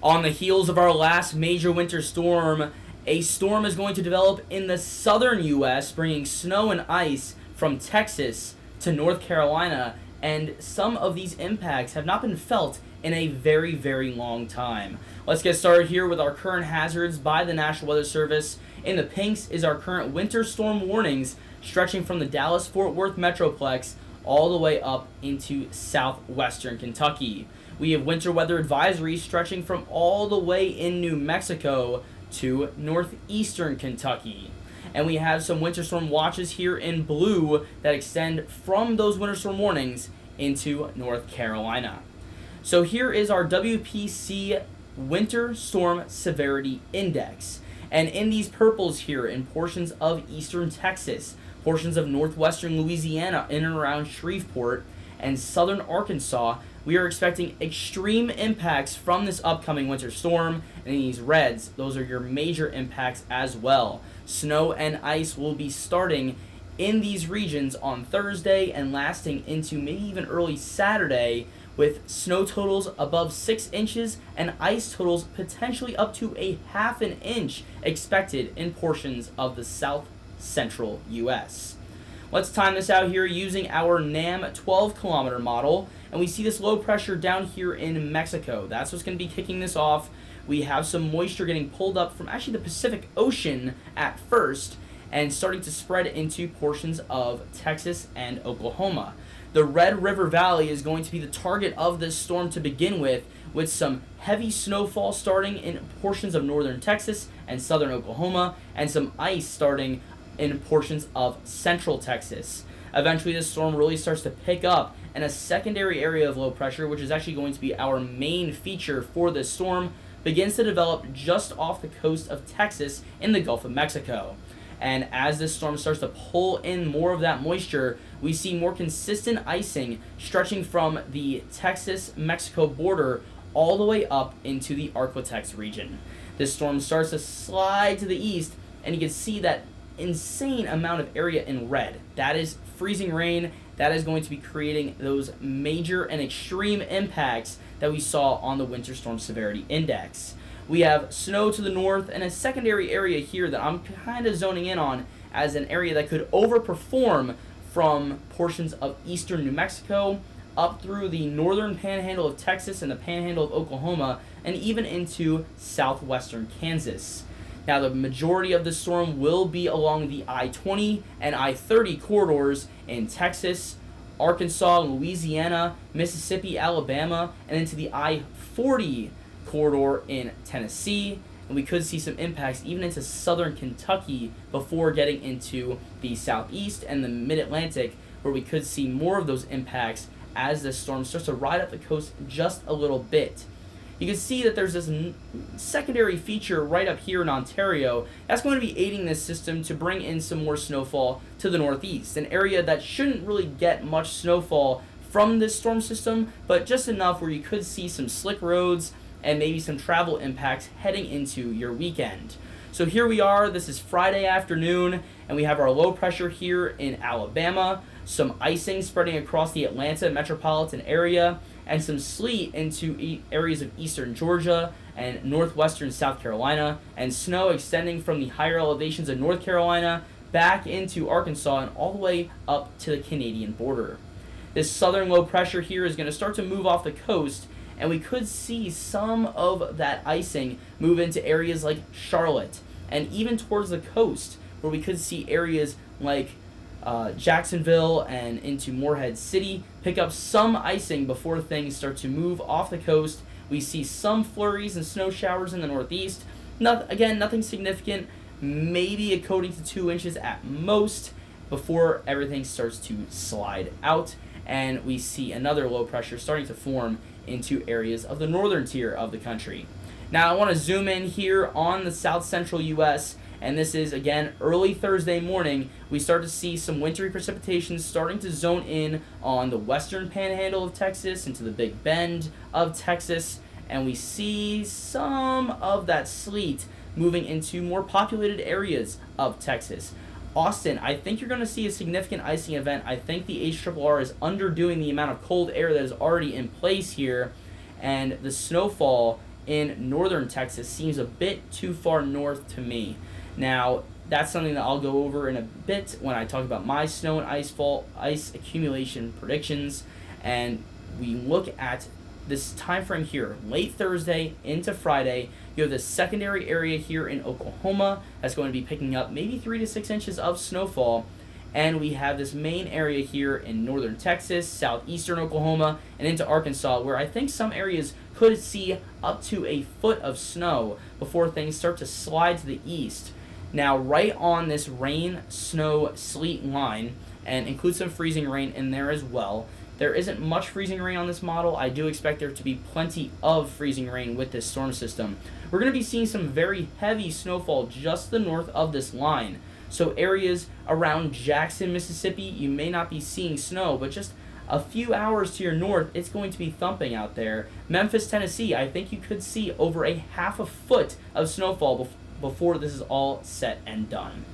On the heels of our last major winter storm, a storm is going to develop in the southern U.S., bringing snow and ice from Texas to North Carolina, and some of these impacts have not been felt in a very, very long time. Let's get started here with our current hazards by the National Weather Service. In the pinks is our current winter storm warnings stretching from the Dallas-Fort Worth Metroplex all the way up into southwestern Kentucky. We have winter weather advisories stretching from all the way in New Mexico to northeastern Kentucky. And we have some winter storm watches here in blue that extend from those winter storm warnings into North Carolina. So here is our WPC Winter Storm Severity Index. And in these purples here, in portions of eastern Texas, portions of northwestern Louisiana in and around Shreveport, and southern Arkansas, we are expecting extreme impacts from this upcoming winter storm. And in these reds, those are your major impacts as well. Snow and ice will be starting in these regions on Thursday and lasting into maybe even early Saturday, with snow totals above 6 inches and ice totals potentially up to a half an inch expected in portions of the south central U.S. Let's time this out here using our NAM 12-kilometer model, and we see this low pressure down here in Mexico. That's what's going to be kicking this off. We have some moisture getting pulled up from actually the Pacific Ocean at first and starting to spread into portions of Texas and Oklahoma. The Red River Valley is going to be the target of this storm to begin with some heavy snowfall starting in portions of northern Texas and southern Oklahoma, and some ice starting in portions of central Texas. Eventually, this storm really starts to pick up, and a secondary area of low pressure, which is actually going to be our main feature for this storm, begins to develop just off the coast of Texas in the Gulf of Mexico. And as this storm starts to pull in more of that moisture, we see more consistent icing stretching from the Texas-Mexico border all the way up into the Arklatex region. This storm starts to slide to the east, and you can see that insane amount of area in red. That is freezing rain. That is going to be creating those major and extreme impacts that we saw on the Winter Storm Severity Index. We have snow to the north and a secondary area here that I'm kind of zoning in on as an area that could overperform from portions of eastern New Mexico up through the northern panhandle of Texas and the panhandle of Oklahoma, and even into southwestern Kansas. Now, the majority of the storm will be along the I-20 and I-30 corridors in Texas, Arkansas, Louisiana, Mississippi, Alabama, and into the I-40 corridor in Tennessee. And we could see some impacts even into southern Kentucky before getting into the southeast and the mid-Atlantic, where we could see more of those impacts as the storm starts to ride up the coast just a little bit. You can see that there's this secondary feature right up here in Ontario that's going to be aiding this system to bring in some more snowfall to the northeast, an area that shouldn't really get much snowfall from this storm system, but just enough where you could see some slick roads and maybe some travel impacts heading into your weekend. So here we are, this is Friday afternoon, and we have our low pressure here in Alabama, some icing spreading across the Atlanta metropolitan area, and some sleet into areas of eastern Georgia and northwestern South Carolina, and snow extending from the higher elevations of North Carolina back into Arkansas and all the way up to the Canadian border. This southern low pressure here is going to start to move off the coast, and we could see some of that icing move into areas like Charlotte and even towards the coast, where we could see areas like Jacksonville and into Morehead City pick up some icing before things start to move off the coast. We see some flurries and snow showers in the northeast. Nothing significant, maybe a coating to 2 inches at most before everything starts to slide out, and we see another low pressure starting to form into areas of the northern tier of the country. Now, I want to zoom in here on the south central U.S., and this is, again, early Thursday morning. We start to see some wintry precipitation starting to zone in on the western panhandle of Texas into the Big Bend of Texas, and we see some of that sleet moving into more populated areas of Texas. Austin, I think you're going to see a significant icing event. I think the HRRR is underdoing the amount of cold air that is already in place here, and the snowfall in northern Texas seems a bit too far north to me. Now, that's something that I'll go over in a bit when I talk about my snow and ice accumulation predictions. And we look at this time frame here, late Thursday into Friday. You have the secondary area here in Oklahoma that's going to be picking up maybe 3 to 6 inches of snowfall. And we have this main area here in northern Texas, southeastern Oklahoma, and into Arkansas, where I think some areas could see up to a foot of snow before things start to slide to the east. Now, right on this rain, snow, sleet line, and include some freezing rain in there as well. There isn't much freezing rain on this model. I do expect there to be plenty of freezing rain with this storm system. We're going to be seeing some very heavy snowfall just the north of this line. So areas around Jackson, Mississippi, you may not be seeing snow, but just a few hours to your north, it's going to be thumping out there. Memphis, Tennessee, I think you could see over a half a foot of snowfall before this is all set and done.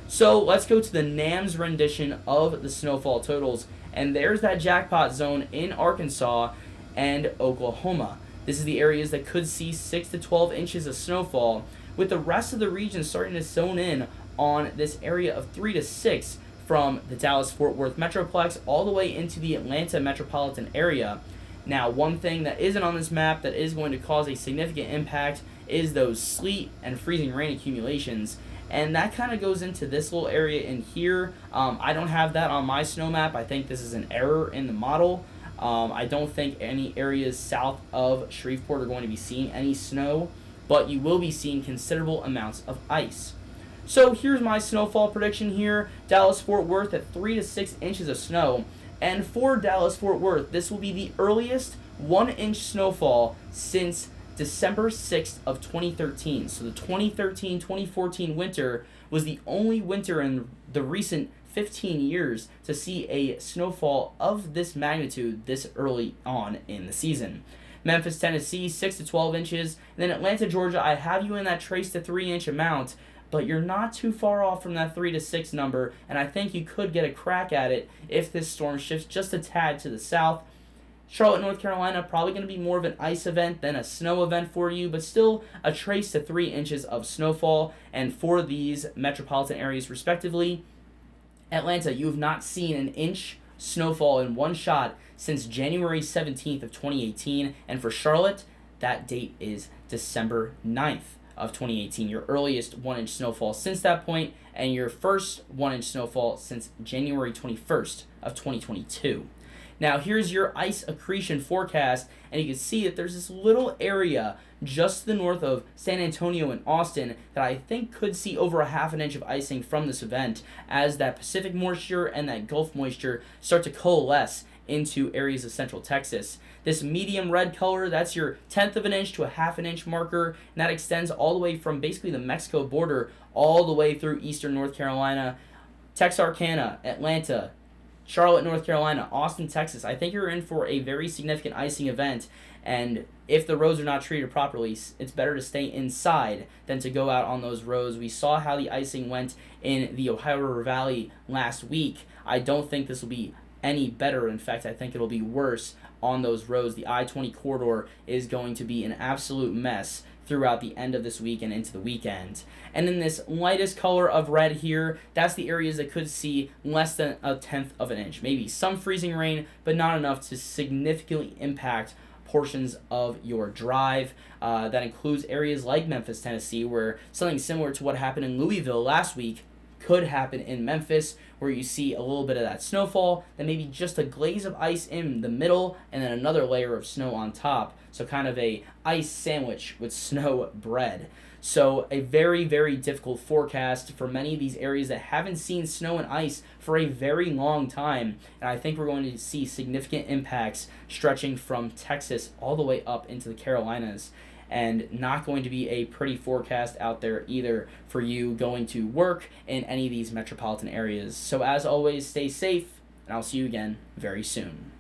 So let's go to the NAMS rendition of the snowfall totals. And there's that jackpot zone in Arkansas and Oklahoma. This is the areas that could see 6 to 12 inches of snowfall, with the rest of the region starting to zone in on this area of 3 to 6 from the Dallas-Fort Worth Metroplex all the way into the Atlanta metropolitan area. Now, one thing that isn't on this map that is going to cause a significant impact is those sleet and freezing rain accumulations. And that kind of goes into this little area in here. I don't have that on my snow map. I think this is an error in the model. I don't think any areas south of Shreveport are going to be seeing any snow, but you will be seeing considerable amounts of ice. So here's my snowfall prediction here. Dallas-Fort Worth at 3 to 6 inches of snow. And for Dallas-Fort Worth, this will be the earliest 1-inch snowfall since December 6th of 2013. So the 2013-2014 winter was the only winter in the recent 15 years to see a snowfall of this magnitude this early on in the season. Memphis, Tennessee, 6 to 12 inches. And then Atlanta, Georgia, I have you in that trace to 3-inch amount, but you're not too far off from that 3 to 6 number, and I think you could get a crack at it if this storm shifts just a tad to the south. Charlotte, North Carolina, probably going to be more of an ice event than a snow event for you, but still a trace to 3 inches of snowfall. And for these metropolitan areas respectively, Atlanta, you have not seen an inch snowfall in one shot since January 17th of 2018, and for Charlotte, that date is December 9th of 2018, your earliest 1-inch snowfall since that point, and your first 1-inch snowfall since January 21st of 2022. Now here's your ice accretion forecast, and you can see that there's this little area just to the north of San Antonio and Austin that I think could see over a half an inch of icing from this event as that Pacific moisture and that Gulf moisture start to coalesce into areas of central Texas. This medium red color, that's your 1/10 of an inch to a half an inch marker, and that extends all the way from basically the Mexico border all the way through eastern North Carolina, Texarkana, Atlanta, Charlotte, North Carolina, Austin, Texas. I think you're in for a very significant icing event, and if the roads are not treated properly, it's better to stay inside than to go out on those roads. We saw how the icing went in the Ohio River Valley last week. I don't think this will be any better. In fact, I think it'll be worse on those roads. The I-20 corridor is going to be an absolute mess throughout the end of this week and into the weekend. And in this lightest color of red here, that's the areas that could see less than a 1/10 of an inch. Maybe some freezing rain, but not enough to significantly impact portions of your drive. That includes areas like Memphis, Tennessee, where something similar to what happened in Louisville last week could happen in Memphis, where you see a little bit of that snowfall, then maybe just a glaze of ice in the middle, and then another layer of snow on top. So kind of a ice sandwich with snow bread. So a very, very difficult forecast for many of these areas that haven't seen snow and ice for a very long time. And I think we're going to see significant impacts stretching from Texas all the way up into the Carolinas. And not going to be a pretty forecast out there either for you going to work in any of these metropolitan areas. So as always, stay safe, and I'll see you again very soon.